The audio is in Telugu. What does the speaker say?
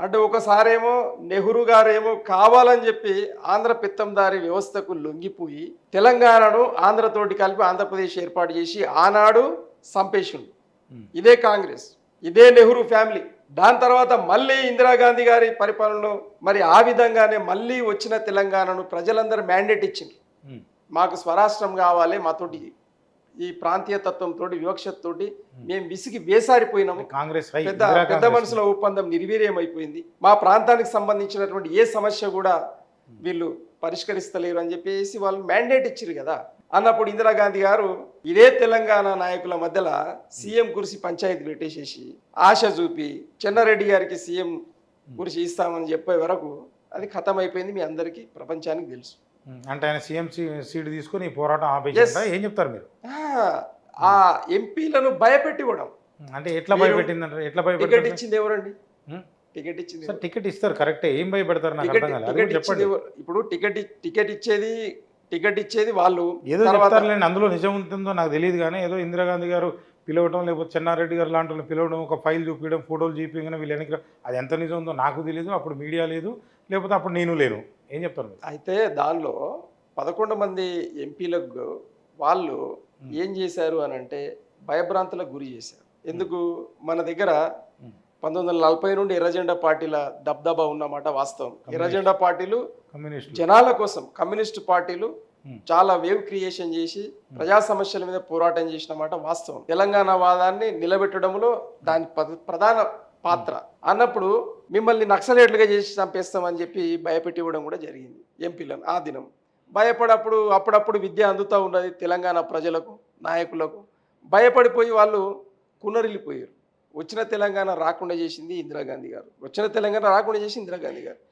అంటే ఒకసారేమో నెహ్రూ గారేమో కావాలని చెప్పి ఆంధ్ర పెత్తందారి వ్యవస్థకు లొంగిపోయి తెలంగాణను ఆంధ్రతోటి కలిపి ఆంధ్రప్రదేశ్ ఏర్పాటు చేసి ఆనాడు సంపేషుడు. ఇదే కాంగ్రెస్, ఇదే నెహ్రూ ఫ్యామిలీ. దాని తర్వాత మళ్ళీ ఇందిరాగాంధీ గారి పరిపాలనలో మరి ఆ విధంగానే మళ్ళీ వచ్చిన తెలంగాణను ప్రజలందరూ మ్యాండేట్ ఇచ్చింది. మాకు స్వరాష్ట్రం కావాలి, మాతోటి ఈ ప్రాంతీయ తత్వంతో వివక్షతోటి మేము విసిగి వేసారిపోయినాము. కాంగ్రెస్ పెద్ద మనుషుల ఒప్పందం నిర్వీర్యమైపోయింది. మా ప్రాంతానికి సంబంధించినటువంటి ఏ సమస్య కూడా వీళ్ళు పరిష్కరిస్తలేరు అని చెప్పేసి వాళ్ళు మ్యాండేట్ ఇచ్చారు కదా. అన్నప్పుడు ఇందిరాగాంధీ గారు ఇదే తెలంగాణ నాయకుల మధ్యలో సీఎం కుర్చీ పంచాయతీ పెట్టేసేసి ఆశ చూపి చెన్నారెడ్డి గారికి సీఎం కుర్చీ ఇస్తామని చెప్పే వరకు అది ఖతం అయిపోయింది. మీ అందరికీ ప్రపంచానికి తెలుసు. అంటే ఆయన సీఎం సీట్ తీసుకుని ఈ పోరాటం ఆపేసి ఏం చెప్తారు మీరు? ఆ ఎంపీలను భయపెట్టి ఇవ్వడం. అంటే ఎట్లా భయపెట్టిందంటే ఎట్లా భయపెట్టారు? టికెట్ ఇచ్చింది ఎవరండి? టికెట్ ఇచ్చింది సార్, టికెట్ ఇస్తారు కరెక్టే, ఏం భయపెడతారు నాకు అర్థం కాలేదు, అది చెప్పండి. ఇప్పుడు టికెట్ ఇచ్చేది వాళ్ళు. ఏదో చెప్తారులేండి, అందులో నిజం ఉంటుందో నాకు తెలియదు కానీ ఏదో ఇందిరాగాంధీ గారు పిలవడం, లేకపోతే చెన్నారెడ్డి గారు లాంటి వాళ్ళు పిలవడం, ఒక ఫైల్ చూపించడం, ఫోటోలు చూపించడం, వీళ్ళు వెనక్కి అది ఎంత నిజం ఉందో నాకు తెలియదు. అప్పుడు మీడియా లేదు, లేకపోతే అప్పుడు నేను లేను. ఏం చెప్తారు? అయితే దానిలో 11 మంది ఎంపీలకు వాళ్ళు ఏం చేశారు అని అంటే భయభ్రాంతులకు గురి చేశారు. ఎందుకు? మన దగ్గర 1940 నుండి ఎర్రజెండా పార్టీల దబ్దబా ఉన్నమాట వాస్తవం. ఎర్రజెండా పార్టీలు జనాల కోసం, కమ్యూనిస్టు పార్టీలు చాలా వేవ్ క్రియేషన్ చేసి ప్రజా సమస్యల మీద పోరాటం చేసిన మాట వాస్తవం. తెలంగాణ వాదాన్ని నిలబెట్టడంలో దాని ప్రధాన పాత్ర. అన్నప్పుడు మిమ్మల్ని నక్సలేట్లుగా చేసి చంపేస్తామని చెప్పి భయపెట్టి ఇవ్వడం కూడా జరిగింది ఎంపీలను. ఆ దినం అప్పుడప్పుడు విద్య అందుతూ ఉన్నది తెలంగాణ ప్రజలకు, నాయకులకు. భయపడిపోయి వాళ్ళు కునరిల్లిపోయారు. వచ్చిన తెలంగాణ రాకుండా చేసింది ఇందిరాగాంధీ గారు.